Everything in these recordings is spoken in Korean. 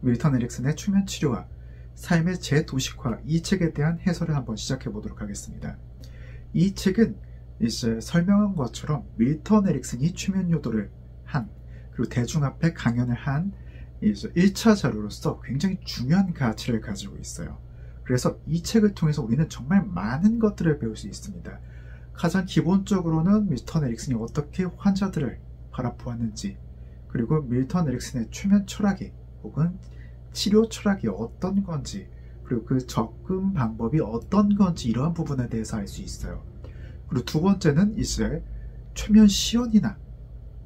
밀턴 에릭슨의 최면 치료와 삶의 재도식화, 이 책에 대한 해설을 한번 시작해 보도록 하겠습니다. 이 책은 이제 설명한 것처럼 밀턴 에릭슨이 최면 유도를 한, 그리고 대중 앞에 강연을 한 이제 1차 자료로서 굉장히 중요한 가치를 가지고 있어요. 그래서 이 책을 통해서 우리는 정말 많은 것들을 배울 수 있습니다. 가장 기본적으로는 밀턴 에릭슨이 어떻게 환자들을 바라보았는지, 그리고 밀턴 에릭슨의 최면 철학이 혹은 치료 철학이 어떤 건지, 그리고 그 접근 방법이 어떤 건지, 이러한 부분에 대해서 알 수 있어요. 그리고 두 번째는 이제 최면 시연이나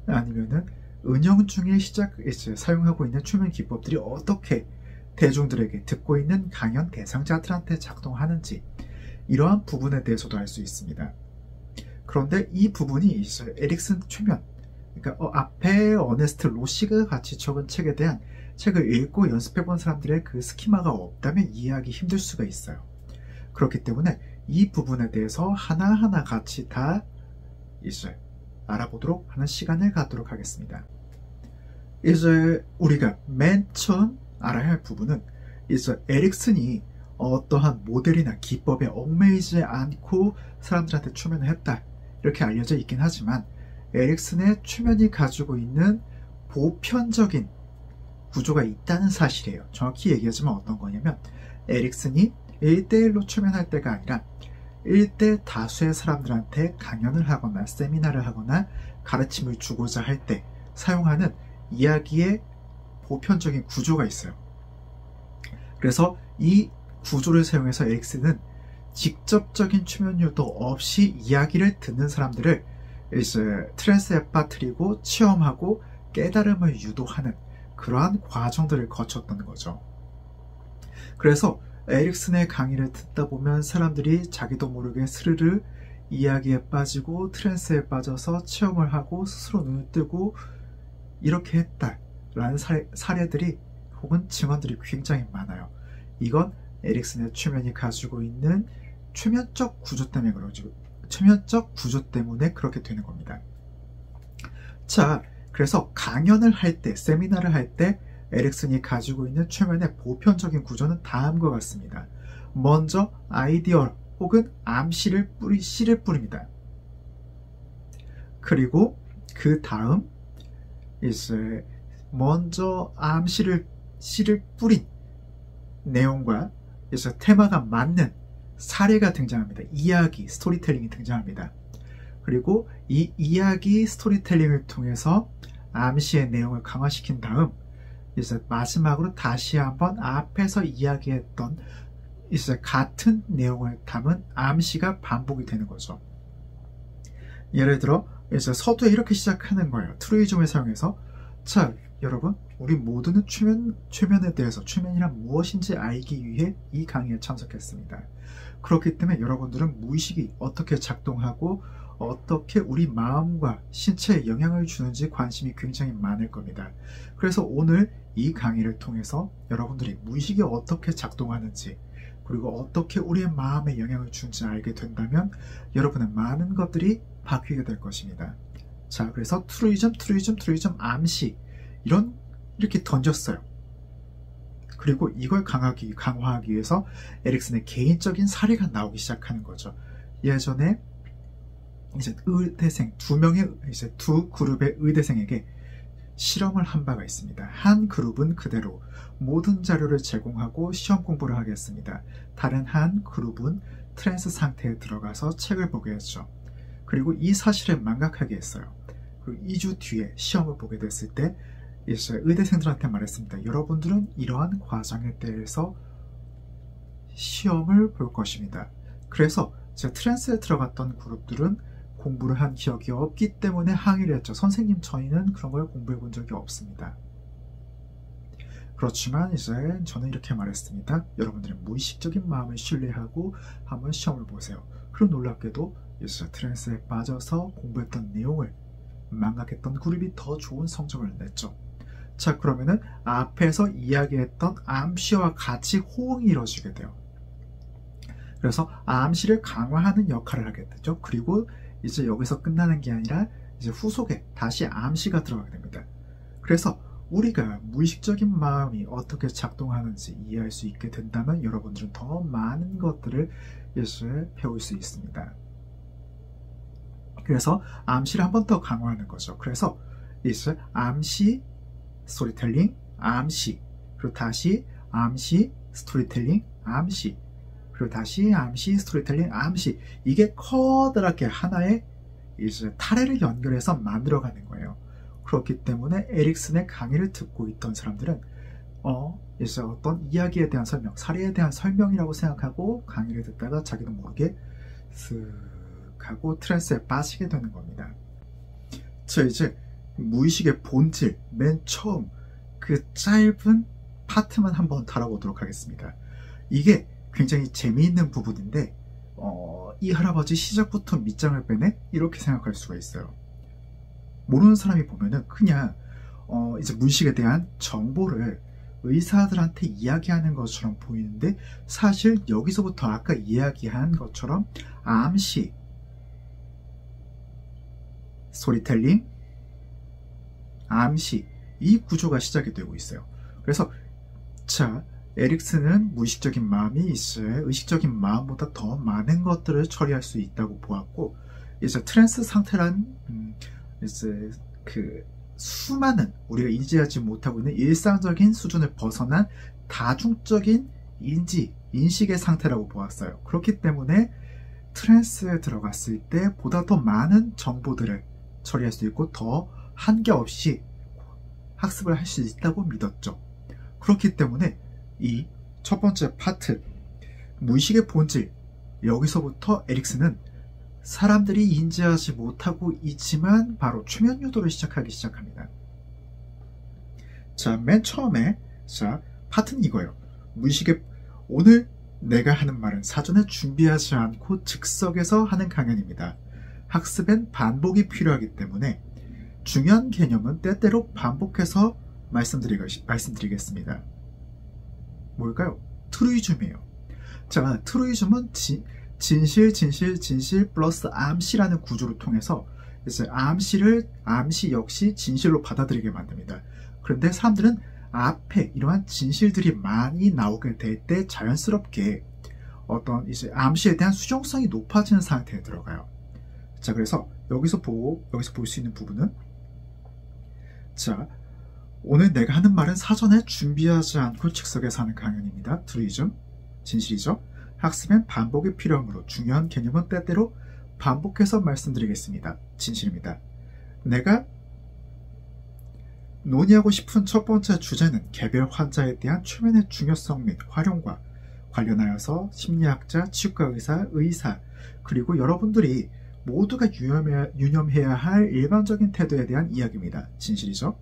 아니면은 은영 중에 이제 사용하고 있는 최면 기법들이 어떻게 대중들에게, 듣고 있는 강연 대상자들한테 작동하는지, 이러한 부분에 대해서도 알 수 있습니다. 그런데 이 부분이 이제 에릭슨 최면, 그러니까 앞에 어네스트 로시가 같이 적은 책에 대한 책을 읽고 연습해본 사람들의 그 스키마가 없다면 이해하기 힘들 수가 있어요. 그렇기 때문에 이 부분에 대해서 하나하나 같이 다 이제 알아보도록 하는 시간을 갖도록 하겠습니다. 이제 우리가 맨 처음 알아야 할 부분은 이제 에릭슨이 어떠한 모델이나 기법에 얽매이지 않고 사람들한테 최면을 했다, 이렇게 알려져 있긴 하지만 에릭슨의 최면이 가지고 있는 보편적인 구조가 있다는 사실이에요. 정확히 얘기하자면 어떤 거냐면, 에릭슨이 1대1로 최면할 때가 아니라 1대 다수의 사람들한테 강연을 하거나 세미나를 하거나 가르침을 주고자 할 때 사용하는 이야기의 보편적인 구조가 있어요. 그래서 이 구조를 사용해서 에릭슨은 직접적인 최면 유도 없이 이야기를 듣는 사람들을 이제 트랜스에 빠뜨리고 체험하고 깨달음을 유도하는 그러한 과정들을 거쳤던 거죠. 그래서 에릭슨의 강의를 듣다 보면 사람들이 자기도 모르게 스르르 이야기에 빠지고 트랜스에 빠져서 체험을 하고 스스로 눈을 뜨고 이렇게 했다라는 사례들이 혹은 증언들이 굉장히 많아요. 이건 에릭슨의 최면이 가지고 있는 최면적 구조 때문에 그러죠. 최면적 구조 때문에 그렇게 되는 겁니다. 자, 그래서 강연을 할 때, 세미나를 할 때 에릭슨이 가지고 있는 최면의 보편적인 구조는 다음과 같습니다. 먼저 아이디어 혹은 암시를 씨를 뿌립니다. 그리고 그 다음 이제 먼저 씨를 뿌린 내용과 이제 테마가 맞는 사례가 등장합니다. 이야기, 스토리텔링이 등장합니다. 그리고 이 이야기, 스토리텔링을 통해서 암시의 내용을 강화시킨 다음 이제 마지막으로 다시 한번 앞에서 이야기했던 이제 같은 내용을 담은 암시가 반복이 되는 거죠. 예를 들어 이제 서두에 이렇게 시작하는 거예요. 트루이즘을 사용해서, 자, 여러분, 우리 모두는 최면에 대해서, 최면이란 무엇인지 알기 위해 이 강의에 참석했습니다. 그렇기 때문에 여러분들은 무의식이 어떻게 작동하고 어떻게 우리 마음과 신체에 영향을 주는지 관심이 굉장히 많을 겁니다. 그래서 오늘 이 강의를 통해서 여러분들이 무의식이 어떻게 작동하는지, 그리고 어떻게 우리의 마음에 영향을 주는지 알게 된다면 여러분의 많은 것들이 바뀌게 될 것입니다. 자, 그래서 트루이즘, 암시, 이렇게 던졌어요. 그리고 이걸 강화하기 위해서 에릭슨의 개인적인 사례가 나오기 시작하는 거죠. 예전에 이제 의대생 두 그룹의 의대생에게 실험을 한 바가 있습니다. 한 그룹은 그대로 모든 자료를 제공하고 시험 공부를 하겠습니다. 다른 한 그룹은 트랜스 상태에 들어가서 책을 보게 했죠. 그리고 이 사실을 망각하게 했어요. 그리고 2주 뒤에 시험을 보게 됐을 때 이제 의대생들한테 말했습니다. 여러분들은 이러한 과정에 대해서 시험을 볼 것입니다. 그래서 제가 트랜스에 들어갔던 그룹들은 공부를 한 기억이 없기 때문에 항의를 했죠. 선생님, 저희는 그런 걸 공부해 본 적이 없습니다. 그렇지만 이제 저는 이렇게 말했습니다. 여러분들의 무의식적인 마음을 신뢰하고 한번 시험을 보세요. 그리고 놀랍게도 이제 트랜스에 빠져서 공부했던 내용을 망각했던 그룹이 더 좋은 성적을 냈죠. 자, 그러면은 앞에서 이야기했던 암시와 같이 호응이 이루어지게 돼요. 그래서 암시를 강화하는 역할을 하게 되죠. 그리고 이제 여기서 끝나는 게 아니라 이제 후속에 다시 암시가 들어가게 됩니다. 그래서 우리가 무의식적인 마음이 어떻게 작동하는지 이해할 수 있게 된다면 여러분들은 더 많은 것들을 이제 배울 수 있습니다. 그래서 암시를 한 번 더 강화하는 거죠. 그래서 이제 암시, 스토리텔링, 암시, 그리고 다시 암시, 스토리텔링, 암시, 그리고 다시 암시, 스토리텔링, 암시. 이게 커다랗게 하나의 이제 타래를 연결해서 만들어가는 거예요. 그렇기 때문에 에릭슨의 강의를 듣고 있던 사람들은 이제 어떤 이야기에 대한 설명, 사례에 대한 설명이라고 생각하고 강의를 듣다가 자기도 모르게 쓱 하고 트랜스에 빠지게 되는 겁니다. 자, 이제 무의식의 본질, 맨 처음 그 짧은 파트만 한번 다뤄보도록 하겠습니다. 이게 굉장히 재미있는 부분인데 이 할아버지 시작부터 밑장을 빼네? 이렇게 생각할 수가 있어요. 모르는 사람이 보면은 그냥 이제 무의식에 대한 정보를 의사들한테 이야기하는 것처럼 보이는데, 사실 여기서부터 아까 이야기한 것처럼 암시, 스토리텔링, 암시, 이 구조가 시작이 되고 있어요. 그래서 자, 에릭슨은 무의식적인 마음이 있어요. 의식적인 마음보다 더 많은 것들을 처리할 수 있다고 보았고, 이제 트랜스 상태란 이제 그 수많은 우리가 인지하지 못하고 있는 일상적인 수준을 벗어난 다중적인 인식의 상태라고 보았어요. 그렇기 때문에 트랜스에 들어갔을 때 보다 더 많은 정보들을 처리할 수 있고 더 한계 없이 학습을 할 수 있다고 믿었죠. 그렇기 때문에 이 첫 번째 파트, 무의식의 본질, 여기서부터 에릭슨은 사람들이 인지하지 못하고 있지만 바로 최면 유도를 시작합니다. 자, 맨 처음에 파트는 이거예요. 무의식의, 오늘 내가 하는 말은 사전에 준비하지 않고 즉석에서 하는 강연입니다. 학습엔 반복이 필요하기 때문에 중요한 개념은 때때로 반복해서 말씀드리겠습니다. 뭘까요? 트루이즘이에요. 자, 트루이즘은 진실 플러스 암시라는 구조를 통해서 이제 암시 역시 진실로 받아들이게 만듭니다. 그런데 사람들은 앞에 이러한 진실들이 많이 나오게 될 때 자연스럽게 어떤 이제 암시에 대한 수용성이 높아지는 상태에 들어가요. 자, 그래서 여기서 볼 수 있는 부분은, 자, 오늘 내가 하는 말은 사전에 준비하지 않고 즉석에서 하는 강연입니다. 트루이즘, 진실이죠. 학습엔 반복이 필요하므로 중요한 개념은 때때로 반복해서 말씀드리겠습니다. 진실입니다. 내가 논의하고 싶은 첫 번째 주제는 개별 환자에 대한 최면의 중요성 및 활용과 관련하여서 심리학자, 치과의사, 의사, 그리고 여러분들이 모두가 유념해야 할 일반적인 태도에 대한 이야기입니다. 진실이죠.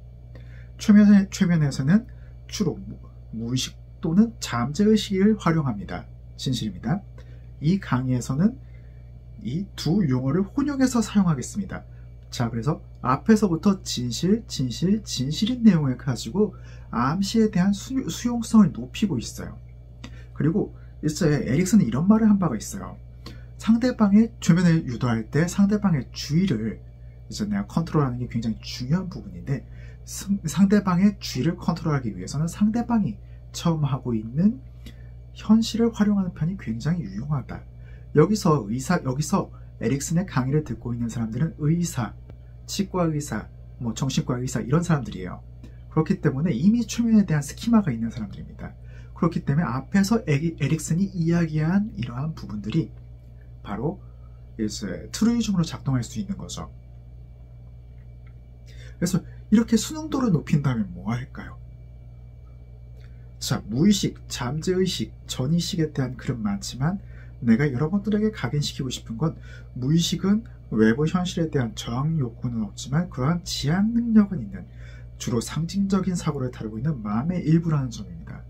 최면에서는 주로 무의식 또는 잠재의식을 활용합니다. 진실입니다. 이 강의에서는 이 두 용어를 혼용해서 사용하겠습니다. 자, 그래서 앞에서부터 진실인 내용을 가지고 암시에 대한 수용성을 높이고 있어요. 그리고 이제 에릭슨은 이런 말을 한 바가 있어요. 상대방의 최면을 유도할 때 상대방의 주의를 이제 내가 컨트롤하는 게 굉장히 중요한 부분인데, 상대방의 주의를 컨트롤하기 위해서는 상대방이 처음 하고 있는 현실을 활용하는 편이 굉장히 유용하다. 여기서 에릭슨의 강의를 듣고 있는 사람들은 의사, 치과의사, 정신과의사 이런 사람들이에요. 그렇기 때문에 이미 최면에 대한 스키마가 있는 사람들입니다. 그렇기 때문에 앞에서 에릭슨이 이야기한 이러한 부분들이 바로 이제 트루이즘으로 작동할 수 있는 거죠. 그래서 이렇게 수능도를 높인다면 뭐 할까요? 자, 무의식, 잠재의식, 전의식에 대한 글은 많지만 내가 여러분들에게 각인시키고 싶은 건, 무의식은 외부 현실에 대한 저항 욕구는 없지만 그러한 지향 능력은 있는, 주로 상징적인 사고를 다루고 있는 마음의 일부라는 점입니다.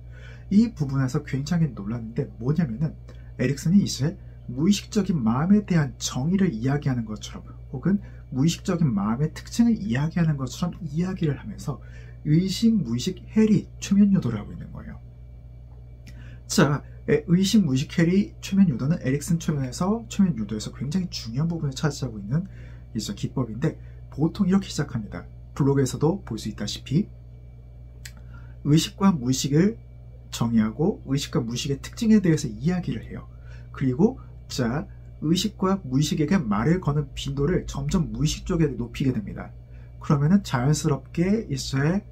이 부분에서 굉장히 놀랐는데 뭐냐면은 에릭슨이 이제 무의식적인 마음에 대한 정의를 이야기하는 것처럼, 혹은 무의식적인 마음의 특징을 이야기하는 것처럼 이야기를 하면서 의식, 무의식, 해리, 최면 유도를 하고 있는 거예요. 자, 의식, 무의식, 해리, 최면 유도는 에릭슨 최면 유도에서 굉장히 중요한 부분을 차지하고 있는 이제 기법인데, 보통 이렇게 시작합니다. 블로그에서도 볼 수 있다시피 의식과 무의식을 정의하고 의식과 무의식의 특징에 대해서 이야기를 해요. 그리고 자, 의식과 무의식에게 말을 거는 빈도를 점점 무의식 쪽에 높이게 됩니다. 그러면은 자연스럽게 이제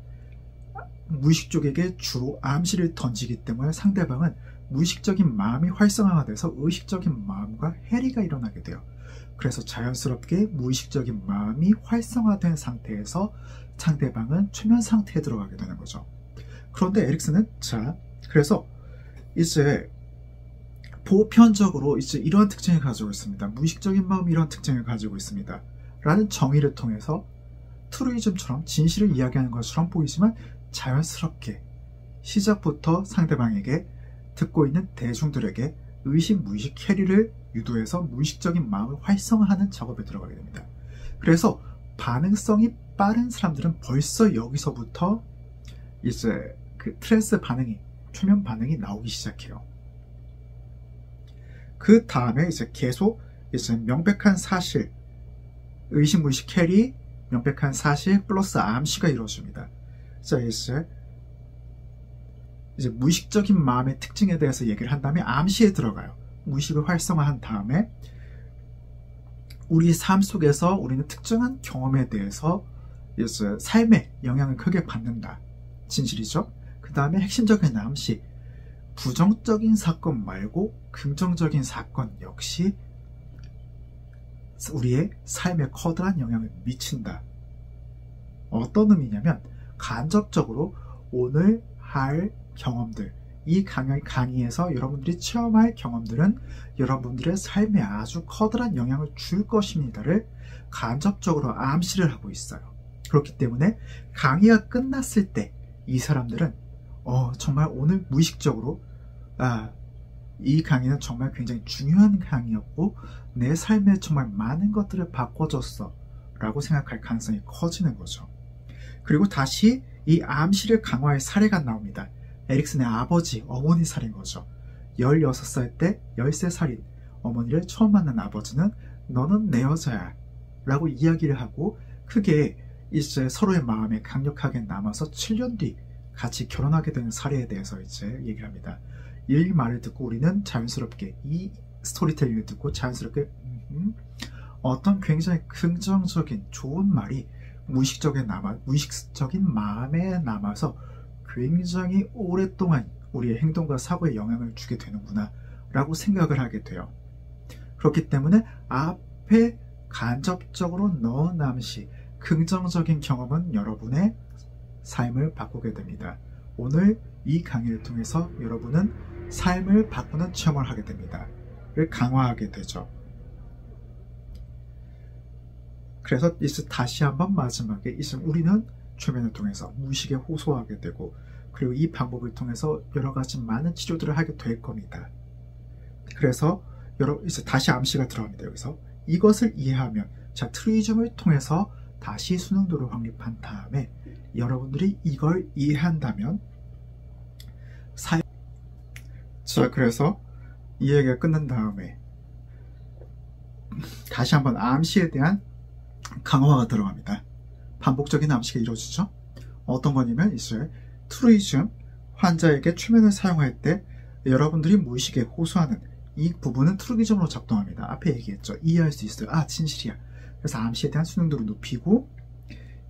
무의식 쪽에게 주로 암시를 던지기 때문에 상대방은 무의식적인 마음이 활성화가 돼서 의식적인 마음과 해리가 일어나게 돼요. 그래서 자연스럽게 무의식적인 마음이 활성화된 상태에서 상대방은 최면 상태에 들어가게 되는 거죠. 그런데 에릭슨은 자, 그래서 이제 보편적으로 이제 이러한 특징을 가지고 있습니다. 무의식적인 마음이 이런 특징을 가지고 있습니다. 라는 정의를 통해서 트루이즘처럼 진실을 이야기하는 것처럼 보이지만 자연스럽게 시작부터 상대방에게 듣고 있는 대중들에게 의식, 무의식 캐리를 유도해서 무의식적인 마음을 활성화하는 작업에 들어가게 됩니다. 그래서 반응성이 빠른 사람들은 벌써 여기서부터 이제 그 트랜스 반응이, 최면 반응이 나오기 시작해요. 그 다음에 이제 계속 이제 명백한 사실, 의식, 무의식 캐리, 명백한 사실 플러스 암시가 이루어집니다. 자, 이제 무의식적인 마음의 특징에 대해서 얘기를 한 다음에 암시에 들어가요. 무의식을 활성화한 다음에 우리 삶 속에서 우리는 특정한 경험에 대해서 이제 삶에 영향을 크게 받는다. 진실이죠. 그 다음에 핵심적인 암시, 부정적인 사건 말고 긍정적인 사건 역시 우리의 삶에 커다란 영향을 미친다. 어떤 의미냐면 간접적으로 오늘 할 경험들, 이 강의에서 여러분들이 체험할 경험들은 여러분들의 삶에 아주 커다란 영향을 줄 것입니다를 간접적으로 암시를 하고 있어요. 그렇기 때문에 강의가 끝났을 때 이 사람들은 정말 오늘 무의식적으로 이 강의는 정말 굉장히 중요한 강의였고 내 삶에 정말 많은 것들을 바꿔줬어 라고 생각할 가능성이 커지는 거죠. 그리고 다시 이 암시를 강화할 사례가 나옵니다. 에릭슨의 아버지, 어머니 사례인 거죠. 16살 때 13살인 어머니를 처음 만난 아버지는 너는 내 여자야 라고 이야기를 하고 크게 이제 서로의 마음에 강력하게 남아서 7년 뒤 같이 결혼하게 되는 사례에 대해서 이제 얘기를 합니다. 이 말을 듣고 우리는 자연스럽게 이 스토리텔링을 듣고 자연스럽게 어떤 굉장히 긍정적인 좋은 말이 무의식적인 마음에 남아서 굉장히 오랫동안 우리의 행동과 사고에 영향을 주게 되는구나 라고 생각을 하게 돼요. 그렇기 때문에 앞에 간접적으로 넣은 암시, 긍정적인 경험은 여러분의 삶을 바꾸게 됩니다. 오늘 이 강의를 통해서 여러분은 삶을 바꾸는 체험을 하게 됩니다. 를 강화하게 되죠. 그래서 이제 다시 한번 마지막에 이제 우리는 최면을 통해서 무의식에 호소하게 되고 그리고 이 방법을 통해서 여러 가지 많은 치료들을 하게 될 겁니다. 그래서 이제 다시 암시가 들어갑니다. 여기서 이것을 이해하면 자, 트루이즘을 통해서 다시 수능도를 확립한 다음에 여러분들이 이걸 이해한다면 자, 그래서 이 얘기가 끝난 다음에 다시 한번 암시에 대한 강화가 들어갑니다. 반복적인 암시가 이루어지죠. 어떤 거냐면 이제 트루이즘 환자에게 최면을 사용할 때 여러분들이 무의식에 호소하는 이 부분은 트루이즘으로 작동합니다. 앞에 얘기했죠. 이해할 수 있어요. 진실이야. 그래서 암시에 대한 수능도를 높이고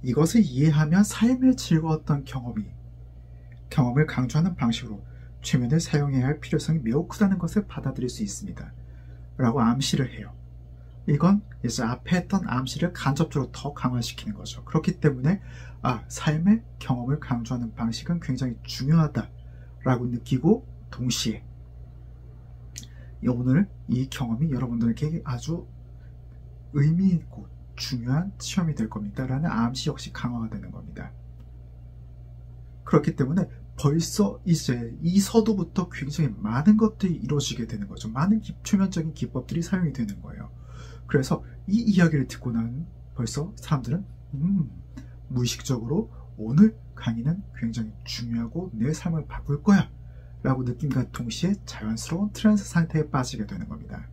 이것을 이해하면 삶의 즐거웠던 경험을 강조하는 방식으로 최면을 사용해야 할 필요성이 매우 크다는 것을 받아들일 수 있습니다. 라고 암시를 해요. 이건 이제 앞에 했던 암시를 간접적으로 더 강화시키는 거죠. 그렇기 때문에 삶의 경험을 강조하는 방식은 굉장히 중요하다라고 느끼고 동시에 오늘 이 경험이 여러분들에게 아주 의미 있고 중요한 시험이 될 겁니다. 라는 암시 역시 강화가 되는 겁니다. 그렇기 때문에 벌써 이제 이 서두부터 굉장히 많은 것들이 이루어지게 되는 거죠. 많은 최면적인 기법들이 사용이 되는 거예요. 그래서 이 이야기를 듣고 난 벌써 사람들은 무의식적으로 오늘 강의는 굉장히 중요하고 내 삶을 바꿀 거야 라고 느낌과 동시에 자연스러운 트랜스 상태에 빠지게 되는 겁니다.